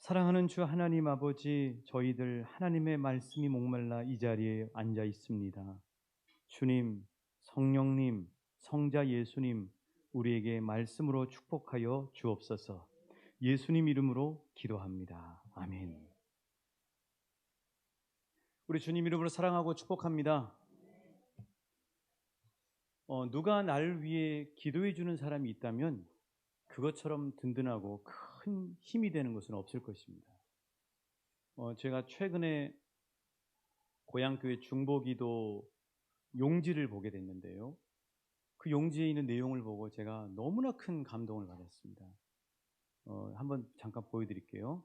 사랑하는 주 하나님 아버지, 저희들 하나님의 말씀이 목말라 이 자리에 앉아 있습니다. 주님, 성령님, 성자 예수님, 우리에게 말씀으로 축복하여 주옵소서. 예수님 이름으로 기도합니다. 아멘. 우리 주님 이름으로 사랑하고 축복합니다. 누가 나를 위해 기도해 주는 사람이 있다면 그것처럼 든든하고 큰 힘이 되는 것은 없을 것입니다. 제가 최근에 고향교회 중보기도 용지를 보게 됐는데요. 그 용지에 있는 내용을 보고 제가 너무나 큰 감동을 받았습니다. 한번 잠깐 보여드릴게요.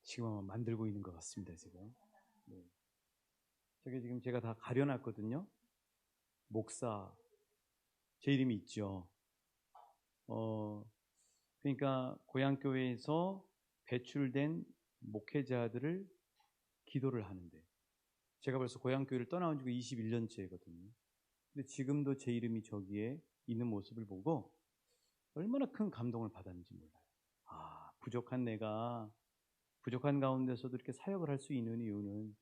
지금 아마 만들고 있는 것 같습니다, 지금. 네. 저게 지금 제가 다 가려놨거든요. 목사, 제 이름이 있죠. 그러니까 고향교회에서 배출된 목회자들을 기도를 하는데, 제가 벌써 고향교회를 떠나온 지가 21년째거든요. 근데 지금도 제 이름이 저기에 있는 모습을 보고 얼마나 큰 감동을 받았는지 몰라요. 부족한 내가 부족한 가운데서도 이렇게 사역을 할 수 있는 이유는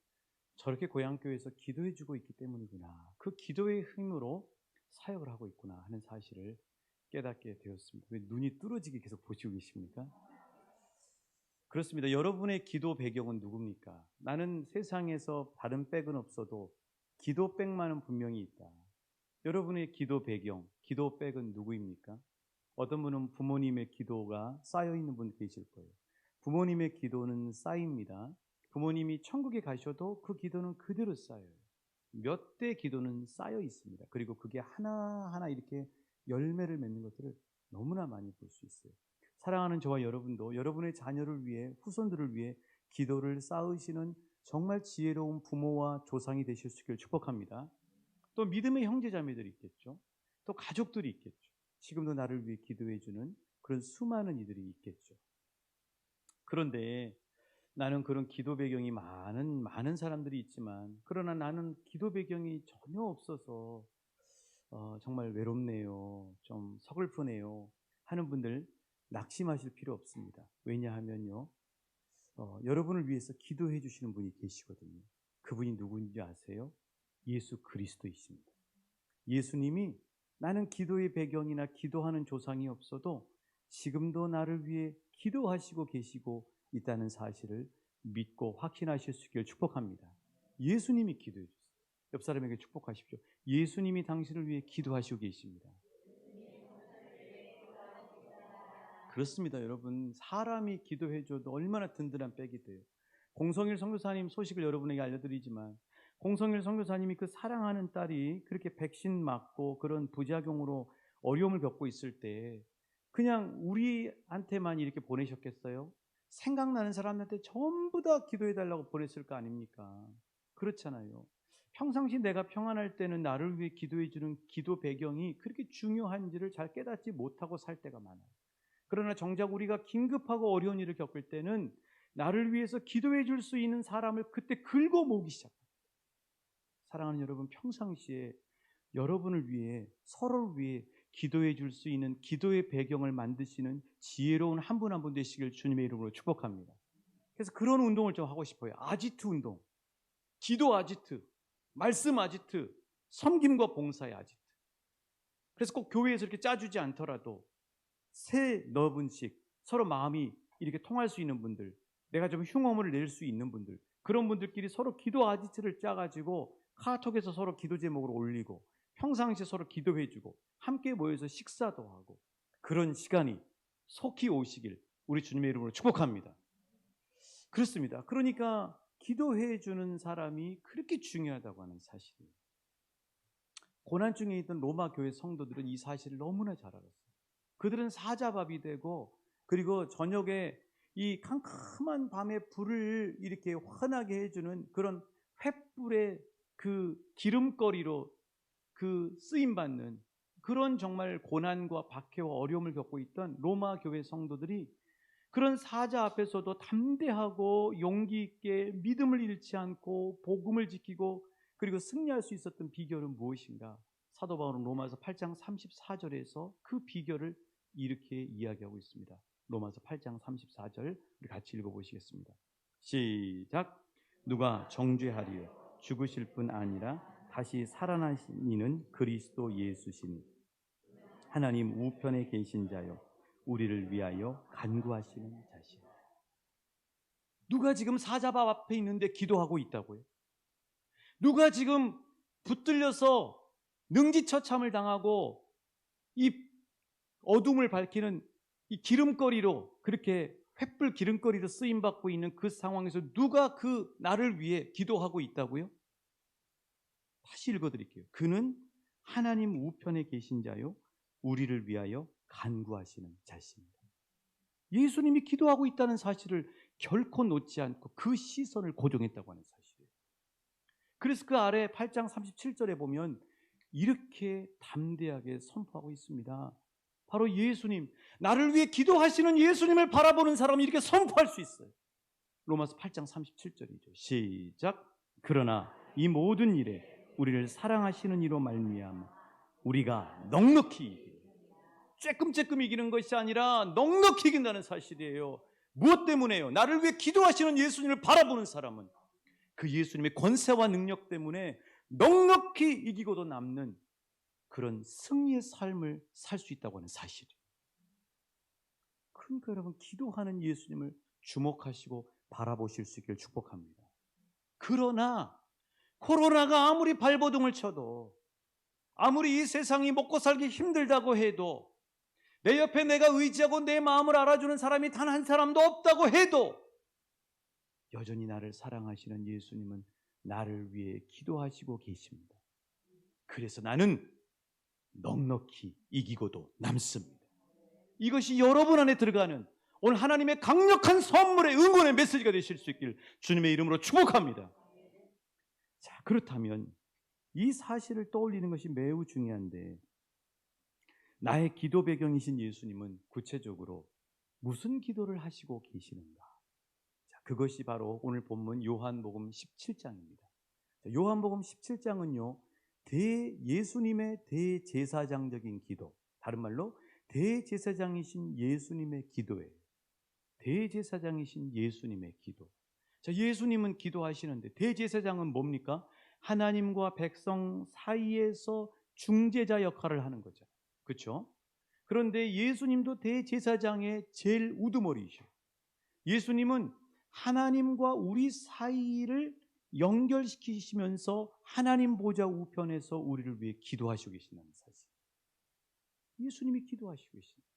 저렇게 고향교회에서 기도해주고 있기 때문이구나. 그 기도의 힘으로 사역을 하고 있구나 하는 사실을 깨닫게 되었습니다. 왜 눈이 뚫어지게 계속 보시고 계십니까? 그렇습니다. 여러분의 기도 배경은 누굽니까? 나는 세상에서 다른 백은 없어도 기도 백만은 분명히 있다. 여러분의 기도 배경, 기도 백은 누구입니까? 어떤 분은 부모님의 기도가 쌓여있는 분 계실 거예요. 부모님의 기도는 쌓입니다. 부모님이 천국에 가셔도 그 기도는 그대로 쌓여요. 몇 대 기도는 쌓여 있습니다. 그리고 그게 하나하나 이렇게 열매를 맺는 것들을 너무나 많이 볼 수 있어요. 사랑하는 저와 여러분도 여러분의 자녀를 위해, 후손들을 위해 기도를 쌓으시는 정말 지혜로운 부모와 조상이 되실 수 있기를 축복합니다. 또 믿음의 형제자매들이 있겠죠. 또 가족들이 있겠죠. 지금도 나를 위해 기도해주는 그런 수많은 이들이 있겠죠. 그런데 나는 그런 기도 배경이 많은 사람들이 있지만, 그러나 나는 기도 배경이 전혀 없어서 정말 외롭네요, 좀 서글프네요 하는 분들 낙심하실 필요 없습니다. 왜냐하면요, 여러분을 위해서 기도해 주시는 분이 계시거든요. 그분이 누구인지 아세요? 예수 그리스도이십니다. 예수님이 나는 기도의 배경이나 기도하는 조상이 없어도 지금도 나를 위해 기도하시고 계시고 있다는 사실을 믿고 확신하실 수 있기를 축복합니다. 예수님이 기도해 주세요. 옆 사람에게 축복하십시오. 예수님이 당신을 위해 기도하시고 계십니다. 그렇습니다, 여러분. 사람이 기도해줘도 얼마나 든든한 백이 돼요. 공성일 선교사님 소식을 여러분에게 알려드리지만, 공성일 선교사님이 그 사랑하는 딸이 그렇게 백신 맞고 그런 부작용으로 어려움을 겪고 있을 때 그냥 우리한테만 이렇게 보내셨겠어요? 생각나는 사람한테 전부 다 기도해달라고 보냈을 거 아닙니까? 그렇잖아요. 평상시 내가 평안할 때는 나를 위해 기도해주는 기도 배경이 그렇게 중요한지를 잘 깨닫지 못하고 살 때가 많아요. 그러나 정작 우리가 긴급하고 어려운 일을 겪을 때는 나를 위해서 기도해 줄 수 있는 사람을 그때 긁어 모으기 시작합니다. 사랑하는 여러분, 평상시에 여러분을 위해, 서로를 위해 기도해 줄 수 있는 기도의 배경을 만드시는 지혜로운 한 분 한 분 되시길 주님의 이름으로 축복합니다. 그래서 그런 운동을 좀 하고 싶어요. 아지트 운동, 기도 아지트, 말씀 아지트, 섬김과 봉사의 아지트. 그래서 꼭 교회에서 이렇게 짜주지 않더라도 세 너분씩 서로 마음이 이렇게 통할 수 있는 분들, 내가 좀 흉어물을 낼 수 있는 분들, 그런 분들끼리 서로 기도 아지트를 짜가지고 카톡에서 서로 기도 제목을 올리고 평상시에 서로 기도해주고 함께 모여서 식사도 하고, 그런 시간이 속히 오시길 우리 주님의 이름으로 축복합니다. 그렇습니다. 그러니까 기도해주는 사람이 그렇게 중요하다고 하는 사실이에요. 고난 중에 있던 로마 교회 성도들은 이 사실을 너무나 잘 알았어요. 그들은 사자밥이 되고, 그리고 저녁에 이 캄캄한 밤에 불을 이렇게 환하게 해주는 그런 횃불의 그 기름거리로 그 쓰임받는 그런 정말 고난과 박해와 어려움을 겪고 있던 로마 교회 성도들이 그런 사자 앞에서도 담대하고 용기 있게 믿음을 잃지 않고 복음을 지키고 그리고 승리할 수 있었던 비결은 무엇인가? 사도 바울은 로마서 8장 34절에서 그 비결을 이렇게 이야기하고 있습니다. 로마서 8장 34절 우리 같이 읽어보시겠습니다. 시작. 누가 정죄하리요? 죽으실 뿐 아니라 다시 살아나신 이는 그리스도 예수시니 하나님 우편에 계신 자요 우리를 위하여 간구하시는 자시오. 누가 지금 사자밥 앞에 있는데 기도하고 있다고요? 누가 지금 붙들려서 능지처참을 당하고 이 어둠을 밝히는 이 기름거리로 그렇게 횃불 기름거리로 쓰임받고 있는 그 상황에서 누가 그 나를 위해 기도하고 있다고요? 다시 읽어드릴게요. 그는 하나님 우편에 계신 자요 우리를 위하여 간구하시는 자십니다. 예수님이 기도하고 있다는 사실을 결코 놓지 않고 그 시선을 고정했다고 하는 사실이에요. 그래서 그 아래 8장 37절에 보면 이렇게 담대하게 선포하고 있습니다. 바로 예수님, 나를 위해 기도하시는 예수님을 바라보는 사람이 이렇게 선포할 수 있어요. 로마서 8장 37절이죠. 시작. 그러나 이 모든 일에 우리를 사랑하시는 이로 말미암아 우리가 넉넉히 이기고 쬐끔쬐끔 이기는 것이 아니라 넉넉히 이긴다는 사실이에요. 무엇 때문에요? 나를 위해 기도하시는 예수님을 바라보는 사람은 그 예수님의 권세와 능력 때문에 넉넉히 이기고도 남는 그런 승리의 삶을 살 수 있다고 하는 사실이에요. 그러니까 여러분 기도하는 예수님을 주목하시고 바라보실 수 있기를 축복합니다. 그러나 코로나가 아무리 발버둥을 쳐도 아무리 이 세상이 먹고 살기 힘들다고 해도 내 옆에 내가 의지하고 내 마음을 알아주는 사람이 단 한 사람도 없다고 해도 여전히 나를 사랑하시는 예수님은 나를 위해 기도하시고 계십니다. 그래서 나는 넉넉히 이기고도 남습니다. 이것이 여러분 안에 들어가는 오늘 하나님의 강력한 선물의 응원의 메시지가 되실 수 있기를 주님의 이름으로 축복합니다. 자, 그렇다면 이 사실을 떠올리는 것이 매우 중요한데 나의 기도 배경이신 예수님은 구체적으로 무슨 기도를 하시고 계시는가? 자, 그것이 바로 오늘 본문 요한복음 17장입니다. 요한복음 17장은요, 예수님의 대제사장적인 기도, 다른 말로 대제사장이신 예수님의 기도예요. 대제사장이신 예수님의 기도. 자, 예수님은 기도하시는데 대제사장은 뭡니까? 하나님과 백성 사이에서 중재자 역할을 하는 거죠. 그렇죠? 그런데 예수님도 대제사장의 제일 우두머리이셔. 예수님은 하나님과 우리 사이를 연결시키시면서 하나님 보좌 우편에서 우리를 위해 기도하시고 계신다는 사실. 예수님이 기도하시고 계십니다.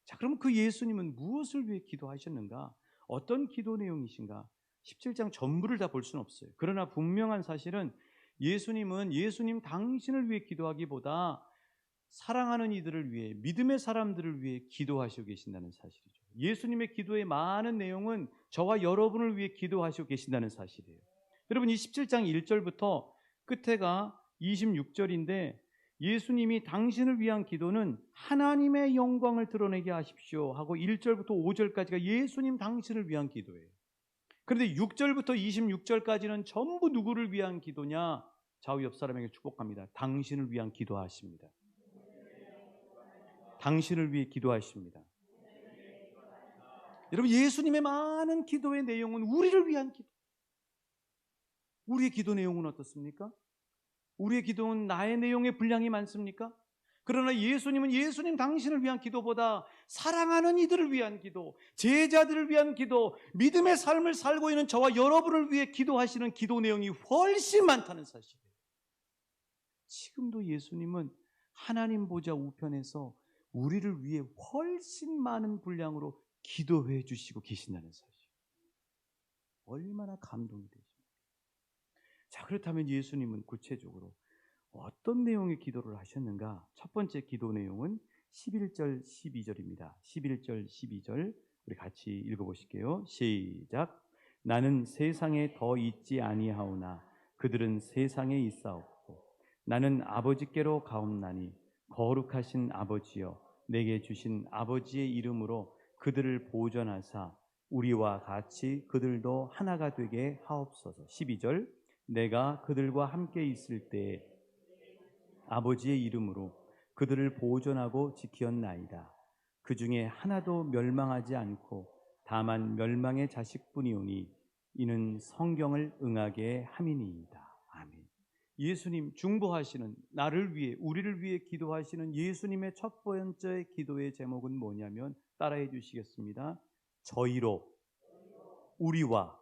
자, 그럼 그 예수님은 무엇을 위해 기도하셨는가? 어떤 기도 내용이신가? 17장 전부를 다 볼 수는 없어요. 그러나 분명한 사실은 예수님은 예수님 당신을 위해 기도하기보다 사랑하는 이들을 위해, 믿음의 사람들을 위해 기도하시고 계신다는 사실이죠. 예수님의 기도의 많은 내용은 저와 여러분을 위해 기도하시고 계신다는 사실이에요. 여러분, 이 17장 1절부터 끝에가 26절인데 예수님이 당신을 위한 기도는 하나님의 영광을 드러내게 하십시오 하고 1절부터 5절까지가 예수님 당신을 위한 기도예요. 그런데 6절부터 26절까지는 전부 누구를 위한 기도냐? 좌우 옆 사람에게 축복합니다. 당신을 위한 기도하십니다. 당신을 위해 기도하십니다. 여러분, 예수님의 많은 기도의 내용은 우리를 위한 기도. 우리의 기도 내용은 어떻습니까? 우리의 기도는 나의 내용의 분량이 많습니까? 그러나 예수님은 예수님 당신을 위한 기도보다 사랑하는 이들을 위한 기도, 제자들을 위한 기도, 믿음의 삶을 살고 있는 저와 여러분을 위해 기도하시는 기도 내용이 훨씬 많다는 사실이에요. 지금도 예수님은 하나님 보좌 우편에서 우리를 위해 훨씬 많은 분량으로 기도해 주시고 계신다는 사실. 얼마나 감동이 되십니까? 자, 그렇다면 예수님은 구체적으로 어떤 내용의 기도를 하셨는가? 첫 번째 기도 내용은 11절 12절입니다. 11절 12절 우리 같이 읽어보실게요. 시작. 나는 세상에 더 있지 아니하오나 그들은 세상에 있사옵고 나는 아버지께로 가옵나니 거룩하신 아버지여 내게 주신 아버지의 이름으로 그들을 보존하사 우리와 같이 그들도 하나가 되게 하옵소서. 12절 내가 그들과 함께 있을 때 아버지의 이름으로 그들을 보존하고 지키었나이다. 그 중에 하나도 멸망하지 않고 다만 멸망의 자식뿐이오니 이는 성경을 응하게 함이니이다. 아멘. 예수님 중보하시는, 나를 위해 우리를 위해 기도하시는 예수님의 첫 번째 기도의 제목은 뭐냐면, 따라해 주시겠습니다. 저희로 우리와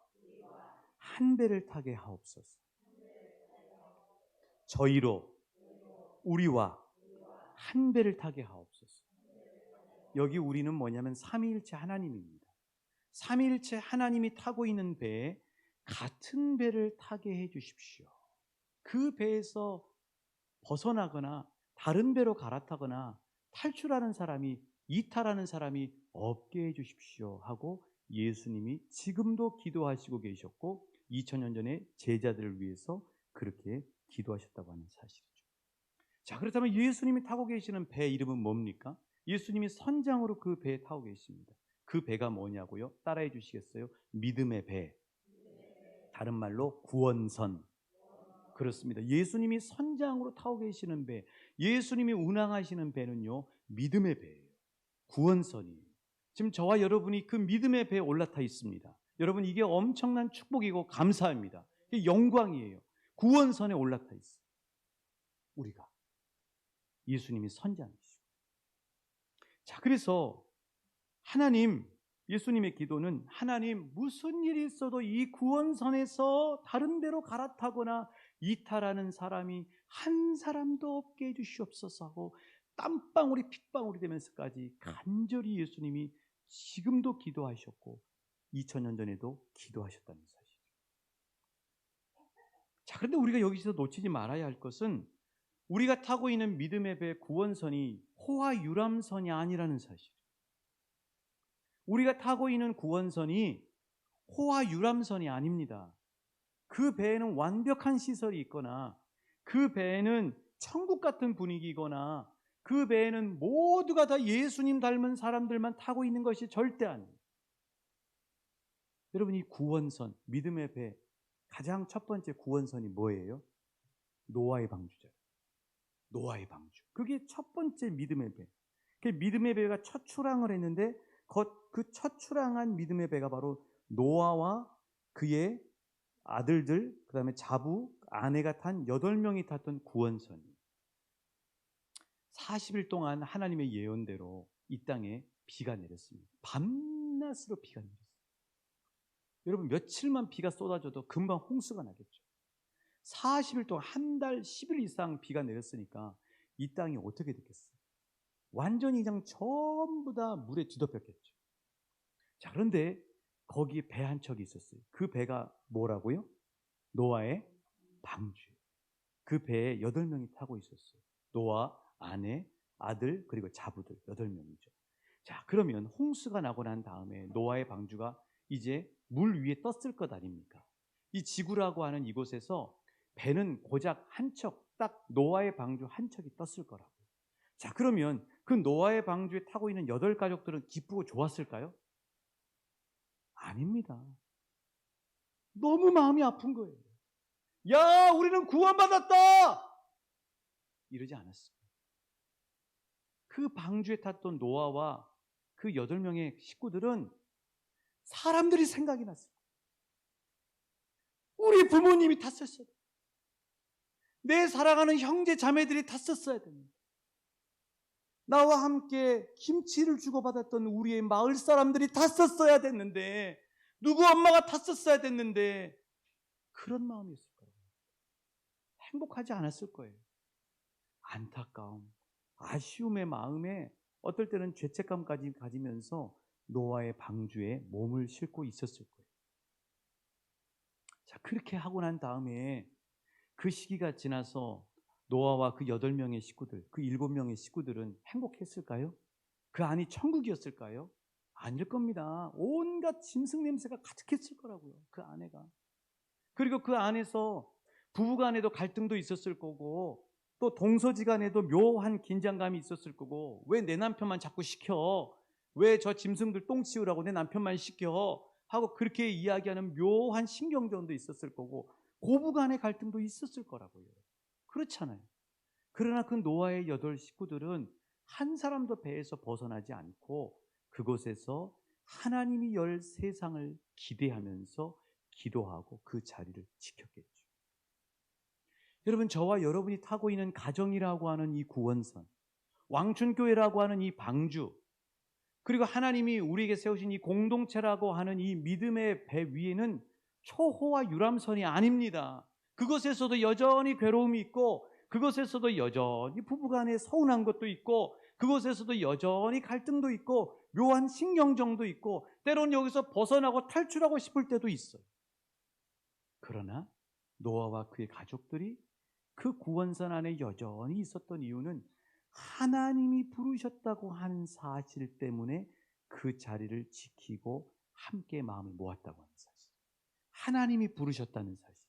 한 배를 타게 하옵소서. 저희로 우리와 한 배를 타게 하옵소서. 여기 우리는 뭐냐면 삼위일체 하나님입니다. 삼위일체 하나님이 타고 있는 배에 같은 배를 타게 해 주십시오. 그 배에서 벗어나거나 다른 배로 갈아타거나 탈출하는 사람이, 이탈하는 사람이 없게 해 주십시오 하고 예수님이 지금도 기도하시고 계셨고 2000년 전에 제자들을 위해서 그렇게 기도하셨다고 하는 사실이죠. 자, 그렇다면 예수님이 타고 계시는 배 이름은 뭡니까? 예수님이 선장으로 그 배에 타고 계십니다. 그 배가 뭐냐고요? 따라해 주시겠어요? 믿음의 배. 다른 말로 구원선. 그렇습니다. 예수님이 선장으로 타고 계시는 배, 예수님이 운항하시는 배는요, 믿음의 배예요. 구원선이에요. 지금 저와 여러분이 그 믿음의 배에 올라타 있습니다. 여러분, 이게 엄청난 축복이고 감사합니다. 이게 영광이에요. 구원선에 올라타 있어요. 우리가. 예수님이 선장이시고. 자, 그래서 하나님, 예수님의 기도는 하나님 무슨 일이 있어도 이 구원선에서 다른 데로 갈아타거나 이탈하는 사람이 한 사람도 없게 해주시옵소서 하고 땀방울이 핏방울이 되면서까지 간절히 예수님이 지금도 기도하셨고 2000년 전에도 기도하셨다는 사실이죠. 자, 그런데 우리가 여기서 놓치지 말아야 할 것은 우리가 타고 있는 믿음의 배 구원선이 호화 유람선이 아니라는 사실. 우리가 타고 있는 구원선이 호화 유람선이 아닙니다. 그 배에는 완벽한 시설이 있거나 그 배에는 천국 같은 분위기거나 그 배에는 모두가 다 예수님 닮은 사람들만 타고 있는 것이 절대 아니에요. 여러분, 이 구원선, 믿음의 배 가장 첫 번째 구원선이 뭐예요? 노아의 방주죠. 노아의 방주. 그게 첫 번째 믿음의 배. 그 믿음의 배가 첫 출항을 했는데 그 첫 출항한 믿음의 배가 바로 노아와 그의 아들들, 그 다음에 자부, 아내가 탄 8명이 탔던 구원선이에요. 40일 동안 하나님의 예언대로 이 땅에 비가 내렸습니다. 밤낮으로 비가 내렸어요. 여러분, 며칠만 비가 쏟아져도 금방 홍수가 나겠죠. 40일 동안 한 달 10일 이상 비가 내렸으니까 이 땅이 어떻게 됐겠어요? 완전히 그냥 전부 다 물에 뒤덮였겠죠. 자, 그런데 거기에 배 한 척이 있었어요. 그 배가 뭐라고요? 노아의 방주. 그 배에 8명이 타고 있었어요. 노아, 아내, 아들, 그리고 자부들 8명이죠. 자, 그러면 홍수가 나고 난 다음에 노아의 방주가 이제 물 위에 떴을 것 아닙니까? 이 지구라고 하는 이곳에서 배는 고작 한 척, 딱 노아의 방주 한 척이 떴을 거라고요. 자, 그러면 그 노아의 방주에 타고 있는 8가족들은 기쁘고 좋았을까요? 아닙니다. 너무 마음이 아픈 거예요. 야, 우리는 구원받았다! 이러지 않았습니다. 그 방주에 탔던 노아와 그 8명의 식구들은 사람들이 생각이 났어요. 우리 부모님이 탔었어야 돼. 내 사랑하는 형제 자매들이 탔었어야 됩니다. 나와 함께 김치를 주고받았던 우리의 마을 사람들이 탔었어야 됐는데, 누구 엄마가 탔었어야 됐는데, 그런 마음이었을 거예요. 행복하지 않았을 거예요. 안타까움, 아쉬움의 마음에 어떨 때는 죄책감까지 가지면서 노아의 방주에 몸을 싣고 있었을 거예요. 자, 그렇게 하고 난 다음에 그 시기가 지나서 노아와 그 8명의 식구들, 그 7명의 식구들은 행복했을까요? 그 안이 천국이었을까요? 아닐 겁니다. 온갖 짐승 냄새가 가득했을 거라고요. 그 아내가. 그리고 그 안에서 부부간에도 갈등도 있었을 거고 또 동서지간에도 묘한 긴장감이 있었을 거고, 왜 내 남편만 자꾸 시켜? 왜 저 짐승들 똥 치우라고 내 남편만 시켜? 하고 그렇게 이야기하는 묘한 신경전도 있었을 거고 고부간의 갈등도 있었을 거라고요. 그렇잖아요. 그러나 그 노아의 8 식구들은 한 사람도 배에서 벗어나지 않고 그곳에서 하나님이 열 세상을 기대하면서 기도하고 그 자리를 지켰겠죠. 여러분, 저와 여러분이 타고 있는 가정이라고 하는 이 구원선, 왕춘교회라고 하는 이 방주, 그리고 하나님이 우리에게 세우신 이 공동체라고 하는 이 믿음의 배 위에는 초호화 유람선이 아닙니다. 그것에서도 여전히 괴로움이 있고, 그것에서도 여전히 부부간에 서운한 것도 있고, 그것에서도 여전히 갈등도 있고, 묘한 신경정도 있고, 때로는 여기서 벗어나고 탈출하고 싶을 때도 있어요. 그러나 노아와 그의 가족들이 그 구원선 안에 여전히 있었던 이유는 하나님이 부르셨다고 하는 사실 때문에 그 자리를 지키고 함께 마음을 모았다고 하는 사실. 하나님이 부르셨다는 사실.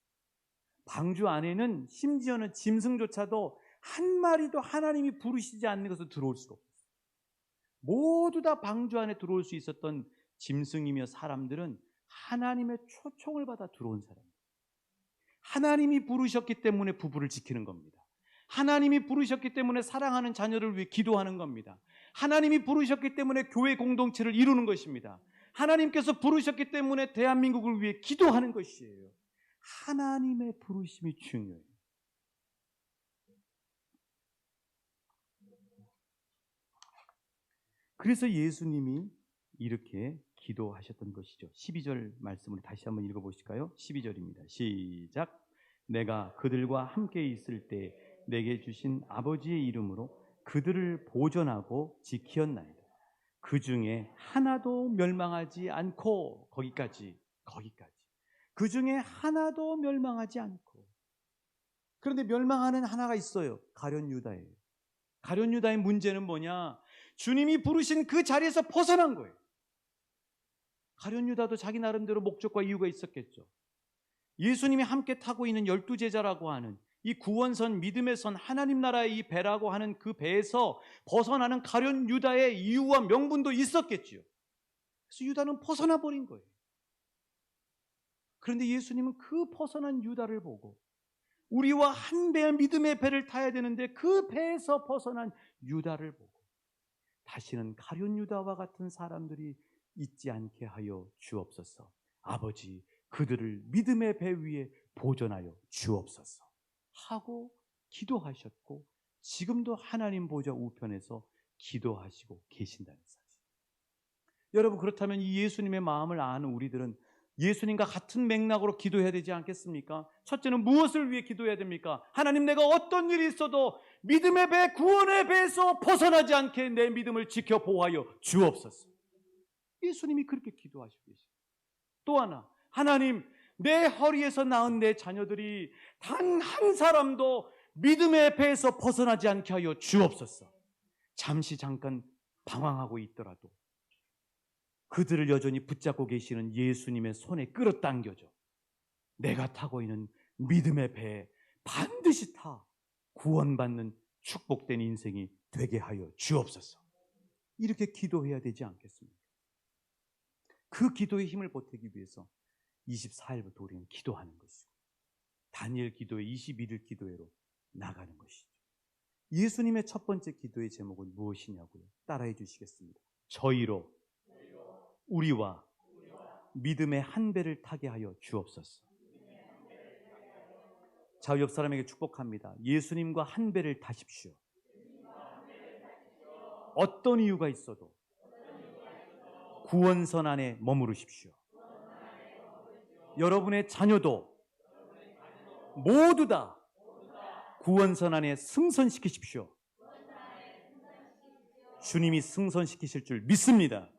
방주 안에는 심지어는 짐승조차도 한 마리도 하나님이 부르시지 않는 것으로 들어올 수가 없어요. 모두 다 방주 안에 들어올 수 있었던 짐승이며 사람들은 하나님의 초청을 받아 들어온 사람입니다. 하나님이 부르셨기 때문에 부부를 지키는 겁니다. 하나님이 부르셨기 때문에 사랑하는 자녀를 위해 기도하는 겁니다. 하나님이 부르셨기 때문에 교회 공동체를 이루는 것입니다. 하나님께서 부르셨기 때문에 대한민국을 위해 기도하는 것이에요. 하나님의 부르심이 중요해요. 그래서 예수님이 이렇게 기도하셨던 것이죠. 12절 말씀을 다시 한번 읽어보실까요? 12절입니다. 시작. 내가 그들과 함께 있을 때 내게 주신 아버지의 이름으로 그들을 보존하고 지키었나이다. 그 중에 하나도 멸망하지 않고, 거기까지. 그 중에 하나도 멸망하지 않고. 그런데 멸망하는 하나가 있어요. 가룟 유다예요. 가룟 유다의 문제는 뭐냐? 주님이 부르신 그 자리에서 벗어난 거예요. 가룟 유다도 자기 나름대로 목적과 이유가 있었겠죠. 예수님이 함께 타고 있는 12제자라고 하는 이 구원선, 믿음의 선, 하나님 나라의 이 배라고 하는 그 배에서 벗어나는 가룟 유다의 이유와 명분도 있었겠지요. 그래서 유다는 벗어나 버린 거예요. 그런데 예수님은 그 벗어난 유다를 보고 우리와 한 배의 믿음의 배를 타야 되는데 그 배에서 벗어난 유다를 보고 다시는 가룟 유다와 같은 사람들이 있지 않게 하여 주옵소서. 아버지, 그들을 믿음의 배 위에 보존하여 주옵소서 하고 기도하셨고 지금도 하나님 보좌 우편에서 기도하시고 계신다는 사실. 여러분, 그렇다면 이 예수님의 마음을 아는 우리들은 예수님과 같은 맥락으로 기도해야 되지 않겠습니까? 첫째는 무엇을 위해 기도해야 됩니까? 하나님, 내가 어떤 일이 있어도 믿음의 배, 구원의 배에서 벗어나지 않게 내 믿음을 지켜 보호하여 주옵소서. 예수님이 그렇게 기도하시고 계십니다. 또 하나, 하나님, 내 허리에서 낳은 내 자녀들이 단 한 사람도 믿음의 배에서 벗어나지 않게 하여 주옵소서. 잠깐 방황하고 있더라도 그들을 여전히 붙잡고 계시는 예수님의 손에 끌어당겨져 내가 타고 있는 믿음의 배에 반드시 타 구원받는 축복된 인생이 되게 하여 주옵소서. 이렇게 기도해야 되지 않겠습니까? 그 기도의 힘을 보태기 위해서 24일부터 우리는 기도하는 것이고 다니엘 기도회 21일 기도회로 나가는 것이죠. 예수님의 첫 번째 기도의 제목은 무엇이냐고요? 따라해 주시겠습니다. 저희로 우리와 믿음의 한 배를 타게 하여 주옵소서. 자, 옆 사람에게 축복합니다. 예수님과 한 배를 타십시오. 어떤 이유가 있어도 구원선 안에 머무르십시오. 여러분의 자녀도 모두 다 구원선 안에 승선시키십시오. 주님이 승선시키실 줄 믿습니다.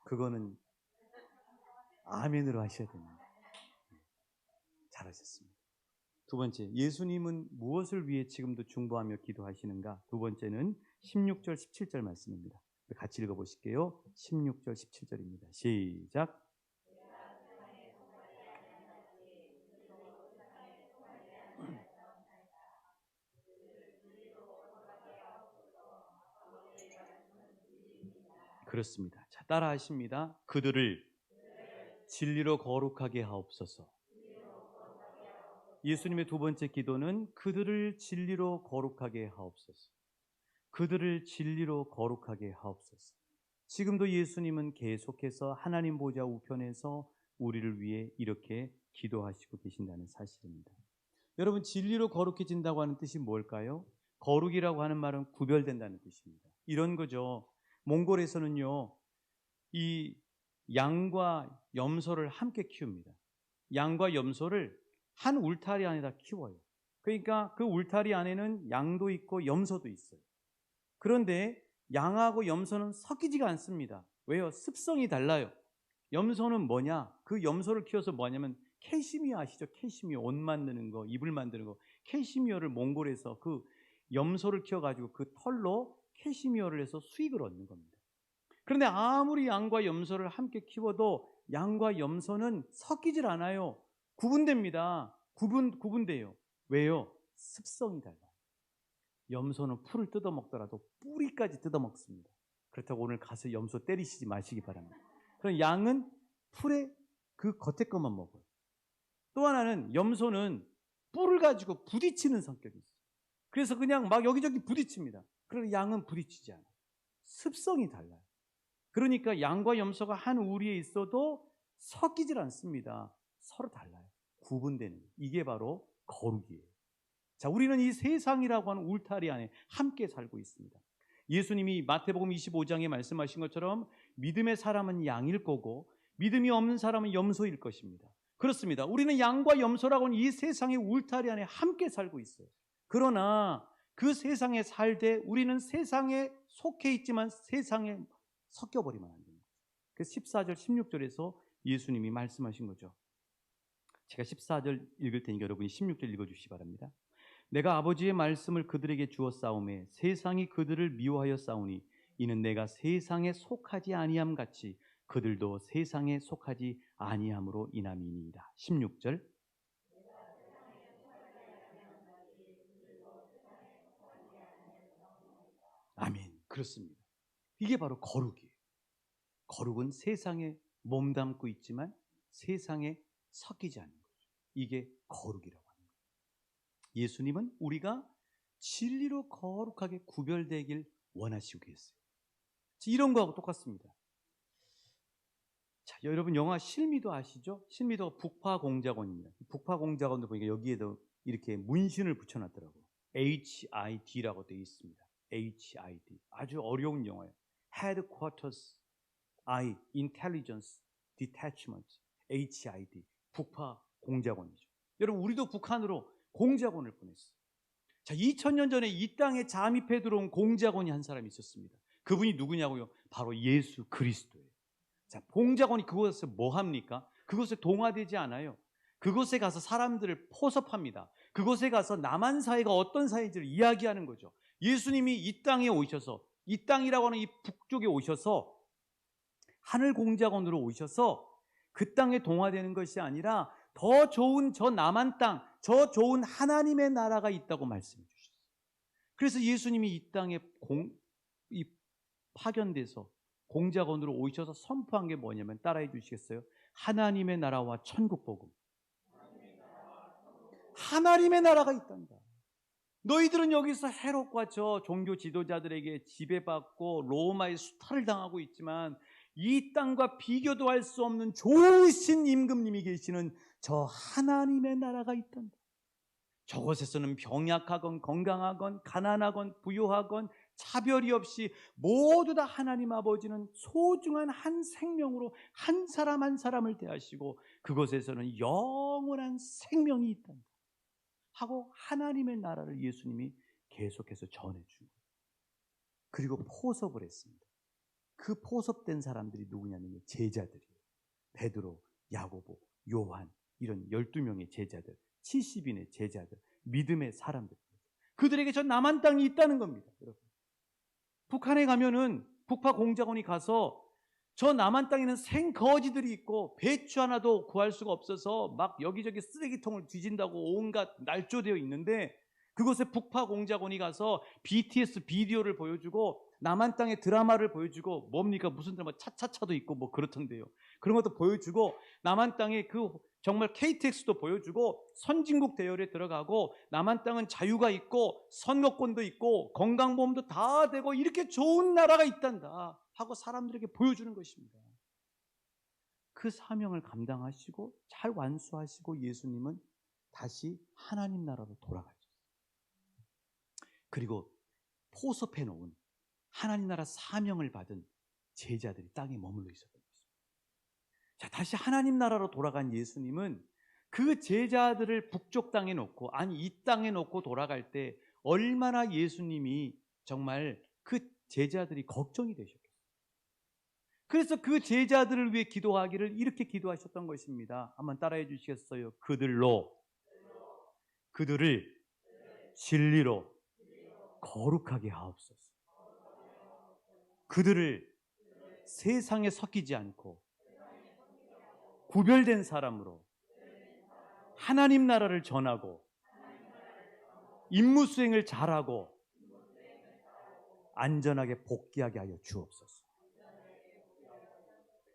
그거는 아멘으로 하셔야 됩니다. 잘하셨습니다. 두 번째, 예수님은 무엇을 위해 지금도 중보하며 기도하시는가? 두 번째는 16절, 17절 말씀입니다. 같이 읽어보실게요. 16절, 17절입니다. 시작. 그렇습니다. 자, 따라 하십니다. 그들을 진리로 거룩하게 하옵소서. 예수님의 두 번째 기도는 그들을 진리로 거룩하게 하옵소서. 그들을 진리로 거룩하게 하옵소서. 지금도 예수님은 계속해서 하나님 보좌 우편에서 우리를 위해 이렇게 기도하시고 계신다는 사실입니다. 여러분, 진리로 거룩해진다고 하는 뜻이 뭘까요? 거룩이라고 하는 말은 구별된다는 뜻입니다. 이런 거죠. 몽골에서는요, 이 양과 염소를 함께 키웁니다. 양과 염소를 한 울타리 안에다 키워요. 그러니까 그 울타리 안에는 양도 있고 염소도 있어요. 그런데 양하고 염소는 섞이지가 않습니다. 왜요? 습성이 달라요. 염소는 뭐냐? 그 염소를 키워서 뭐냐면 캐시미어 아시죠? 캐시미어, 옷 만드는 거, 이불 만드는 거. 캐시미어를 몽골에서 그 염소를 키워가지고 그 털로 캐시미어를 해서 수익을 얻는 겁니다. 그런데 아무리 양과 염소를 함께 키워도 양과 염소는 섞이질 않아요. 구분됩니다. 구분돼요. 왜요? 습성이 달라요. 염소는 풀을 뜯어먹더라도 뿌리까지 뜯어먹습니다. 그렇다고 오늘 가서 염소 때리시지 마시기 바랍니다. 그럼 양은 풀의 그 겉에 것만 먹어요. 또 하나는 염소는 뿔을 가지고 부딪히는 성격이 있어요. 그래서 그냥 막 여기저기 부딪힙니다. 그러나 양은 부딪히지 않아요. 습성이 달라요. 그러니까 양과 염소가 한 우리에 있어도 섞이질 않습니다. 서로 달라요. 구분되는. 이게 바로 거룩이에요. 자, 우리는 이 세상이라고 하는 울타리 안에 함께 살고 있습니다. 예수님이 마태복음 25장에 말씀하신 것처럼 믿음의 사람은 양일 거고 믿음이 없는 사람은 염소일 것입니다. 그렇습니다. 우리는 양과 염소라고 하는 이 세상의 울타리 안에 함께 살고 있어요. 그러나 그 세상에 살되 우리는 세상에 속해 있지만 세상에 섞여버리면 안 됩니다. 그래서 14절, 16절에서 예수님이 말씀하신 거죠. 제가 14절 읽을 테니까 여러분이 16절 읽어주시기 바랍니다. 내가 아버지의 말씀을 그들에게 주어 싸우매 세상이 그들을 미워하여 싸우니 이는 내가 세상에 속하지 아니함 같이 그들도 세상에 속하지 아니함으로 인함이니이다. 16절. 아멘. 그렇습니다. 이게 바로 거룩이에요. 거룩은 세상에 몸담고 있지만 세상에 섞이지 않는 거죠. 이게 거룩이라고 하는 거예요. 예수님은 우리가 진리로 거룩하게 구별되길 원하시고 계세요. 이런 거하고 똑같습니다. 자, 여러분 영화 실미도 아시죠? 실미도 북파공작원입니다. 북파공작원도 보니까 여기에도 이렇게 문신을 붙여놨더라고요. HID라고 되어 있습니다. HID. 아주 어려운 영화예요. Headquarters I, Intelligence Detachment, HID. 북파공작원이죠. 여러분, 우리도 북한으로 공작원을 보냈어요. 자, 2000년 전에 이 땅에 잠입해 들어온 공작원이 한 사람이 있었습니다. 그분이 누구냐고요? 바로 예수 그리스도예요. 자, 공작원이 그곳에서 뭐 합니까? 그곳에 동화되지 않아요. 그곳에 가서 사람들을 포섭합니다. 그곳에 가서 남한 사회가 어떤 사회인지를 이야기하는 거죠. 예수님이 이 땅에 오셔서, 이 땅이라고 하는 이 북쪽에 오셔서 하늘 공작원으로 오셔서 그 땅에 동화되는 것이 아니라 더 좋은 저 남한 땅, 저 좋은 하나님의 나라가 있다고 말씀해 주셨어요. 그래서 예수님이 이 땅에 파견돼서 공작원으로 오셔서 선포한 게 뭐냐면 따라해 주시겠어요? 하나님의 나라와 천국 복음. 하나님의 나라가 있단다. 너희들은 여기서 헤롯과 저 종교 지도자들에게 지배받고 로마의 수탈을 당하고 있지만 이 땅과 비교도 할 수 없는 좋으신 임금님이 계시는 저 하나님의 나라가 있단다. 저곳에서는 병약하건 건강하건 가난하건 부유하건 차별이 없이 모두 다 하나님 아버지는 소중한 한 생명으로 한 사람 한 사람을 대하시고 그곳에서는 영원한 생명이 있단다 하고 하나님의 나라를 예수님이 계속해서 전해준 거예요. 그리고 포섭을 했습니다. 그 포섭된 사람들이 누구냐면 제자들이에요. 베드로, 야고보, 요한 이런 12명의 제자들, 70인의 제자들, 믿음의 사람들. 그들에게 저 남한 땅이 있다는 겁니다. 여러분. 북한에 가면은 북파 공작원이 가서 저 남한 땅에는 생거지들이 있고 배추 하나도 구할 수가 없어서 막 여기저기 쓰레기통을 뒤진다고 온갖 날조되어 있는데 그곳에 북파 공작원이 가서 BTS 비디오를 보여주고 남한 땅의 드라마를 보여주고 뭡니까? 무슨 드라마 차차차도 있고 뭐 그렇던데요. 그런 것도 보여주고 남한 땅의 그 정말 KTX도 보여주고 선진국 대열에 들어가고 남한 땅은 자유가 있고 선거권도 있고 건강보험도 다 되고 이렇게 좋은 나라가 있단다 하고 사람들에게 보여주는 것입니다. 그 사명을 감당하시고 잘 완수하시고 예수님은 다시 하나님 나라로 돌아가셨어요. 그리고 포섭해 놓은 하나님 나라 사명을 받은 제자들이 땅에 머물러 있었던 것입니다. 자, 다시 하나님 나라로 돌아간 예수님은 그 제자들을 북쪽 땅에 놓고, 아니 이 땅에 놓고 돌아갈 때 얼마나 예수님이 정말 그 제자들이 걱정이 되셨겠어요. 그래서 그 제자들을 위해 기도하기를 이렇게 기도하셨던 것입니다. 한번 따라해 주시겠어요? 그들을 진리로 거룩하게 하옵소서. 그들을 세상에 섞이지 않고 구별된 사람으로 하나님 나라를 전하고 임무 수행을 잘하고 안전하게 복귀하게 하여 주옵소서.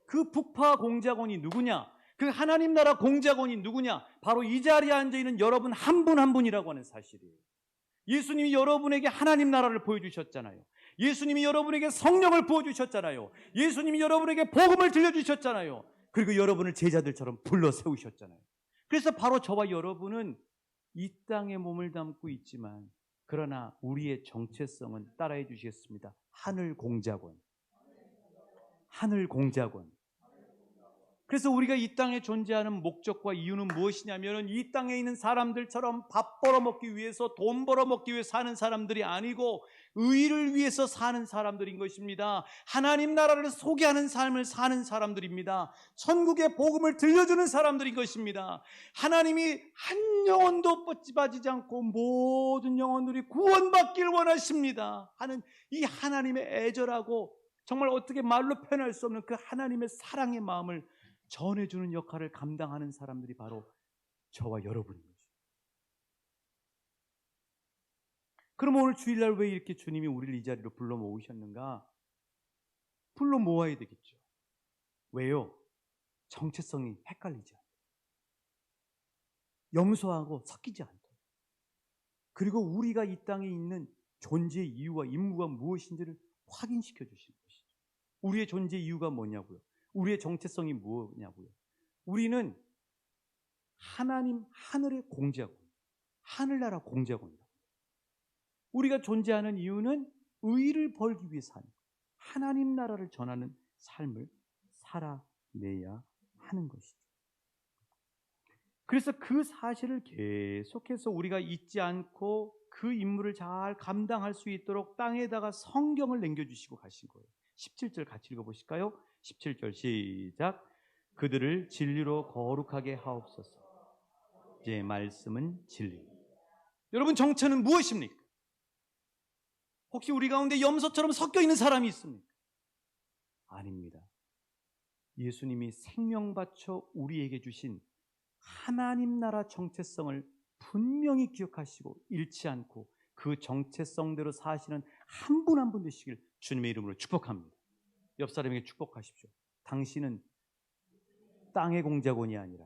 그 북파 공작원이 누구냐? 그 하나님 나라 공작원이 누구냐? 바로 이 자리에 앉아있는 여러분 한 분 한 분이라고 하는 사실이에요. 예수님이 여러분에게 하나님 나라를 보여주셨잖아요. 예수님이 여러분에게 성령을 부어주셨잖아요. 예수님이 여러분에게 복음을 들려주셨잖아요. 그리고 여러분을 제자들처럼 불러 세우셨잖아요. 그래서 바로 저와 여러분은 이 땅에 몸을 담고 있지만 그러나 우리의 정체성은 따라해 주시겠습니다. 하늘 공작원. 그래서 우리가 이 땅에 존재하는 목적과 이유는 무엇이냐면 이 땅에 있는 사람들처럼 밥 벌어먹기 위해서 돈 벌어먹기 위해 사는 사람들이 아니고 의를 위해서 사는 사람들인 것입니다. 하나님 나라를 소개하는 삶을 사는 사람들입니다. 천국의 복음을 들려주는 사람들인 것입니다. 하나님이 한 영혼도 빠지지 않고 모든 영혼들이 구원받길 원하십니다 하는 이 하나님의 애절하고 정말 어떻게 말로 표현할 수 없는 그 하나님의 사랑의 마음을 전해주는 역할을 감당하는 사람들이 바로 저와 여러분인 거죠. 그럼 오늘 주일날 왜 이렇게 주님이 우리를 이 자리로 불러 모으셨는가? 불러 모아야 되겠죠. 왜요? 정체성이 헷갈리지 않도록, 염소하고 섞이지 않도록, 그리고 우리가 이 땅에 있는 존재의 이유와 임무가 무엇인지를 확인시켜 주시는 것이죠. 우리의 존재 이유가 뭐냐고요? 우리의 정체성이 뭐냐고요? 우리는 하나님 하늘의 공작원, 하늘나라 공작원이다. 우리가 존재하는 이유는 의를 벌기 위해 사는 거예요. 하나님 나라를 전하는 삶을 살아내야 하는 것이죠. 그래서 그 사실을 계속해서 우리가 잊지 않고 그 임무를 잘 감당할 수 있도록 땅에다가 성경을 남겨주시고 가신 거예요. 17절 같이 읽어보실까요? 17절 시작. 그들을 진리로 거룩하게 하옵소서. 제 말씀은 진리. 여러분 정체는 무엇입니까? 혹시 우리 가운데 염소처럼 섞여 있는 사람이 있습니까? 아닙니다. 예수님이 생명 바쳐 우리에게 주신 하나님 나라 정체성을 분명히 기억하시고 잃지 않고 그 정체성대로 사시는 한 분 한 분 되시길 주님의 이름으로 축복합니다. 옆 사람에게 축복하십시오. 당신은 땅의 공작원이 아니라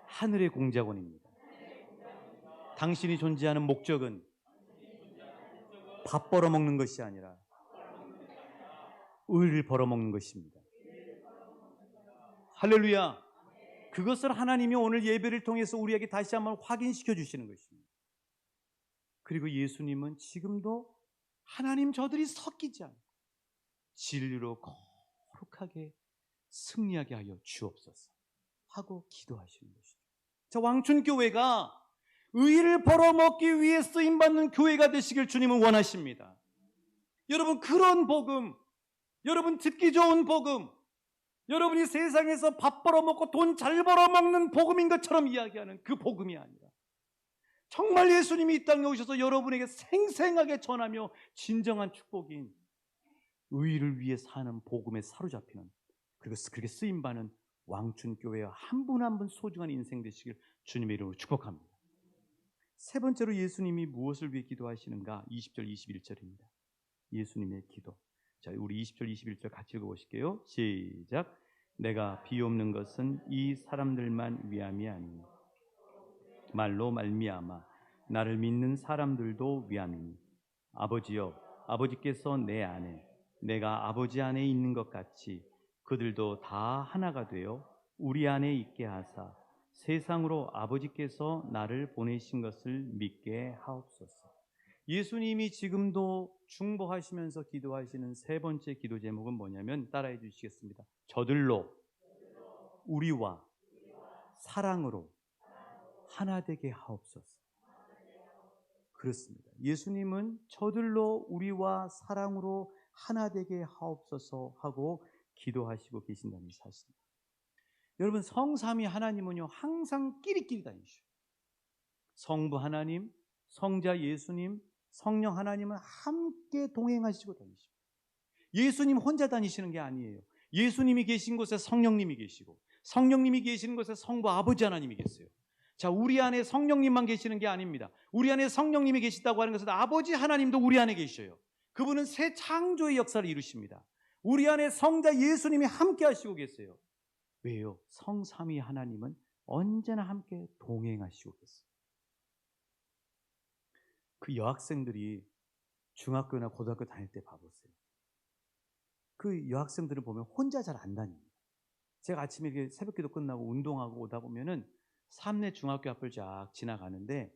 하늘의 공작원입니다. 당신이 존재하는 목적은 밥 벌어먹는 것이 아니라 의를 벌어먹는 것입니다. 할렐루야. 그것을 하나님이 오늘 예배를 통해서 우리에게 다시 한번 확인시켜 주시는 것입니다. 그리고 예수님은 지금도 하나님 저들이 섞이지 않고 진리로 거룩하게 승리하게 하여 주옵소서 하고 기도하시는 것이죠. 자, 왕춘교회가 의를 벌어먹기 위해 쓰임받는 교회가 되시길 주님은 원하십니다. 여러분 그런 복음, 여러분 듣기 좋은 복음, 여러분이 세상에서 밥 벌어먹고 돈 잘 벌어먹는 복음인 것처럼 이야기하는 그 복음이 아니라 정말 예수님이 이 땅에 오셔서 여러분에게 생생하게 전하며 진정한 축복인 의를 위해 사는 복음에 사로잡히는, 그리고 그렇게 쓰임받는 왕춘교회와 한 분 한 분 소중한 인생 되시길 주님의 이름으로 축복합니다. 세 번째로 예수님이 무엇을 위해 기도하시는가? 20절 21절입니다. 예수님의 기도. 자, 우리 20절, 21절 같이 읽어보실게요. 시작. 내가 비옵는 것은 이 사람들만 위함이 아니니 말로 말미암아 나를 믿는 사람들도 위함이니 아버지여, 아버지께서 내 안에 내가 아버지 안에 있는 것 같이 그들도 다 하나가 되어 우리 안에 있게 하사 세상으로 아버지께서 나를 보내신 것을 믿게 하옵소서. 예수님이 지금도 중보하시면서 기도하시는 세 번째 기도 제목은 뭐냐면 따라해 주시겠습니다. 저들로 우리와 사랑으로 하나 되게 하옵소서. 그렇습니다. 예수님은 저들로 우리와 사랑으로 하나 되게 하옵소서 하고 기도하시고 계신다는 사실입니다. 여러분, 성삼위 하나님은요 항상 끼리끼리 다니셔요. 성부 하나님, 성자 예수님, 성령 하나님은 함께 동행하시고 다니십니다. 예수님 혼자 다니시는 게 아니에요. 예수님이 계신 곳에 성령님이 계시고 성령님이 계시는 곳에 성부 아버지 하나님이 계세요. 자, 우리 안에 성령님만 계시는 게 아닙니다. 우리 안에 성령님이 계시다고 하는 것은 아버지 하나님도 우리 안에 계셔요. 그분은 새 창조의 역사를 이루십니다. 우리 안에 성자 예수님이 함께 하시고 계세요. 왜요? 성삼위 하나님은 언제나 함께 동행하시고 계세요. 그 여학생들이 중학교나 고등학교 다닐 때 봐보세요. 그 여학생들을 보면 혼자 잘 안 다닙니다. 제가 아침에 이렇게 새벽기도 끝나고 운동하고 오다 보면은 삼내 중학교 앞을 쫙 지나가는데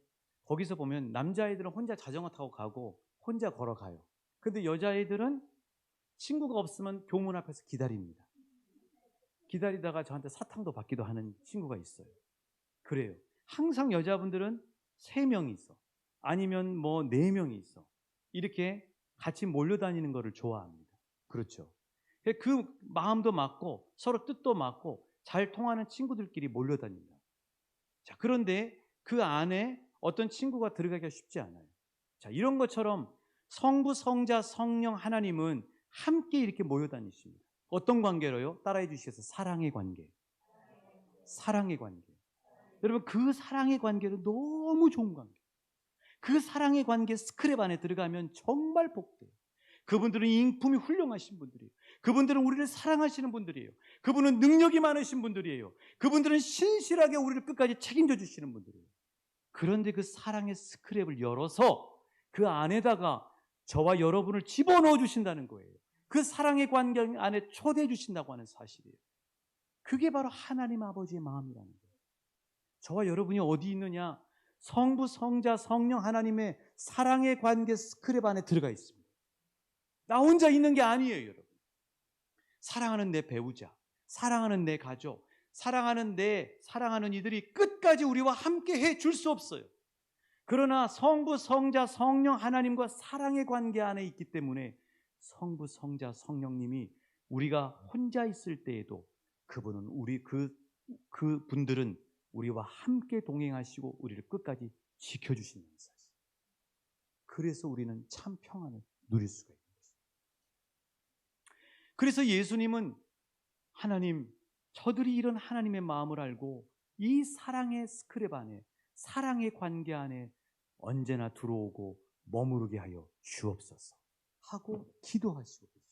거기서 보면 남자아이들은 혼자 자전거 타고 가고 혼자 걸어가요. 근데 여자아이들은 친구가 없으면 교문 앞에서 기다립니다. 기다리다가 저한테 사탕도 받기도 하는 친구가 있어요. 그래요. 항상 여자분들은 3명이 있어. 아니면 뭐 4명이 있어. 이렇게 같이 몰려다니는 것을 좋아합니다. 그렇죠. 그 마음도 맞고 서로 뜻도 맞고 잘 통하는 친구들끼리 몰려다닙니다. 자, 그런데 그 안에 어떤 친구가 들어가기가 쉽지 않아요. 자, 이런 것처럼 성부, 성자, 성령 하나님은 함께 이렇게 모여다니십니다. 어떤 관계로요? 따라해 주시겠어요? 사랑의 관계. 사랑의 관계. 여러분, 그 사랑의 관계는 너무 좋은 관계. 그 사랑의 관계 스크랩 안에 들어가면 정말 복돼요. 그분들은 인품이 훌륭하신 분들이에요. 그분들은 우리를 사랑하시는 분들이에요. 그분은 능력이 많으신 분들이에요. 그분들은 신실하게 우리를 끝까지 책임져 주시는 분들이에요. 그런데 그 사랑의 스크랩을 열어서 그 안에다가 저와 여러분을 집어넣어 주신다는 거예요. 그 사랑의 관계 안에 초대해 주신다고 하는 사실이에요. 그게 바로 하나님 아버지의 마음이라는 거예요. 저와 여러분이 어디 있느냐? 성부, 성자, 성령 하나님의 사랑의 관계 스크랩 안에 들어가 있습니다. 나 혼자 있는 게 아니에요, 여러분. 사랑하는 내 배우자, 사랑하는 내 가족, 사랑하는 이들이 끝까지 우리와 함께 해 줄 수 없어요. 그러나 성부, 성자, 성령 하나님과 사랑의 관계 안에 있기 때문에 성부, 성자, 성령님이 우리가 혼자 있을 때에도 그분들은 우리와 함께 동행하시고 우리를 끝까지 지켜주신다는 사실. 그래서 우리는 참 평안을 누릴 수가 있는 것입니다. 그래서 예수님은 하나님, 저들이 이런 하나님의 마음을 알고 이 사랑의 스크랩 안에, 사랑의 관계 안에 언제나 들어오고 머무르게 하여 주옵소서 하고 기도하시고 계십니다.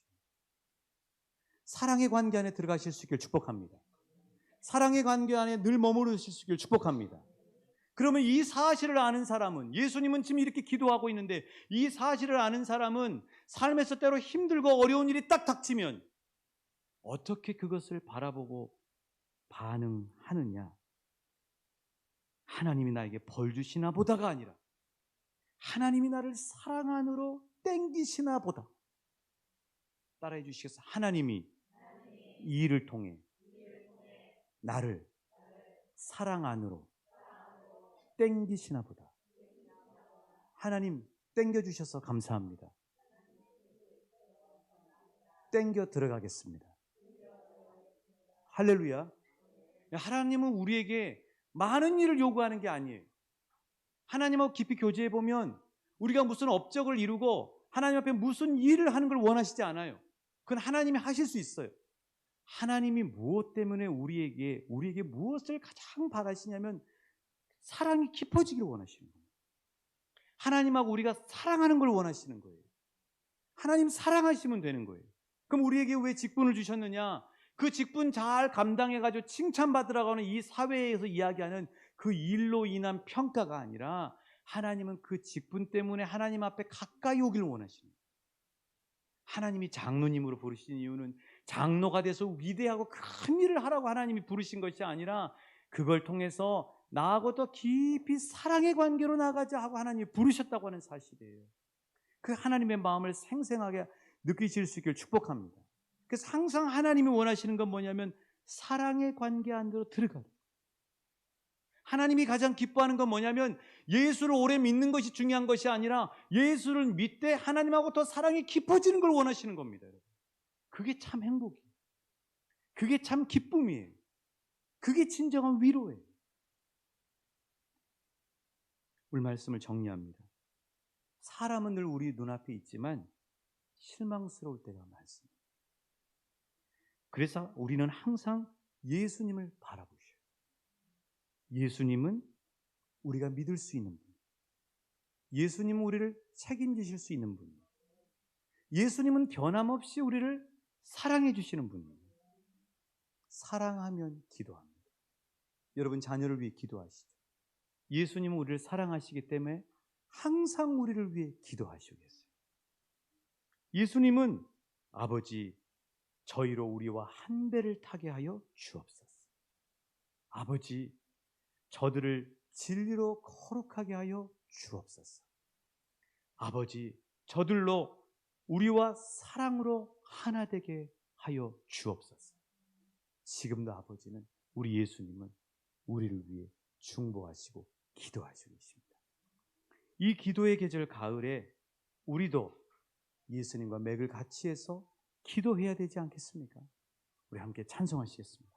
사랑의 관계 안에 들어가실 수 있기를 축복합니다. 사랑의 관계 안에 늘 머무르실 수 있기를 축복합니다. 그러면 이 사실을 아는 사람은, 예수님은 지금 이렇게 기도하고 있는데 이 사실을 아는 사람은 삶에서 때로 힘들고 어려운 일이 딱 닥치면 어떻게 그것을 바라보고 반응하느냐? 하나님이 나에게 벌 주시나 보다가 아니라 하나님이 나를 사랑 안으로 땡기시나 보다. 따라해 주시겠어요? 하나님이 이 일을 통해 나를 사랑 안으로 땡기시나 보다. 하나님 땡겨주셔서 감사합니다. 땡겨 들어가겠습니다. 할렐루야. 하나님은 우리에게 많은 일을 요구하는 게 아니에요. 하나님하고 깊이 교제해보면 우리가 무슨 업적을 이루고 하나님 앞에 무슨 일을 하는 걸 원하시지 않아요. 그건 하나님이 하실 수 있어요. 하나님이 무엇 때문에 우리에게 무엇을 가장 바라시냐면 사랑이 깊어지기를 원하시는 거예요. 하나님하고 우리가 사랑하는 걸 원하시는 거예요. 하나님 사랑하시면 되는 거예요. 그럼 우리에게 왜 직분을 주셨느냐? 그 직분 잘 감당해가지고 칭찬받으라고 하는 이 사회에서 이야기하는 그 일로 인한 평가가 아니라 하나님은 그 직분 때문에 하나님 앞에 가까이 오길 원하시는 거예요. 하나님이 장로님으로 부르신 이유는 장로가 돼서 위대하고 큰 일을 하라고 하나님이 부르신 것이 아니라 그걸 통해서 나하고 더 깊이 사랑의 관계로 나가자 하고 하나님이 부르셨다고 하는 사실이에요. 그 하나님의 마음을 생생하게 느끼실 수 있기를 축복합니다. 그래서 항상 하나님이 원하시는 건 뭐냐면 사랑의 관계 안으로 들어가는 거예요. 하나님이 가장 기뻐하는 건 뭐냐면 예수를 오래 믿는 것이 중요한 것이 아니라 예수를 믿되 하나님하고 더 사랑이 깊어지는 걸 원하시는 겁니다. 여러분. 그게 참 행복이에요. 그게 참 기쁨이에요. 그게 진정한 위로예요. 오늘 말씀을 정리합니다. 사람은 늘 우리 눈앞에 있지만 실망스러울 때가 많습니다. 그래서 우리는 항상 예수님을 바라보셔요. 예수님은 우리가 믿을 수 있는 분. 예수님은 우리를 책임지실 수 있는 분. 예수님은 변함없이 우리를 사랑해 주시는 분이에요. 사랑하면 기도합니다. 여러분 자녀를 위해 기도하시죠. 예수님은 우리를 사랑하시기 때문에 항상 우리를 위해 기도하시겠어요. 예수님은 아버지 저희로 우리와 한 배를 타게 하여 주옵소서. 아버지 저들을 진리로 거룩하게 하여 주옵소서. 아버지 저들로 우리와 사랑으로 하나 되게 하여 주옵소서. 지금도 아버지는 우리 예수님은 우리를 위해 중보하시고 기도하시고 계십니다. 이 기도의 계절 가을에 우리도 예수님과 맥을 같이 해서 기도해야 되지 않겠습니까? 우리 함께 찬송하시겠습니다.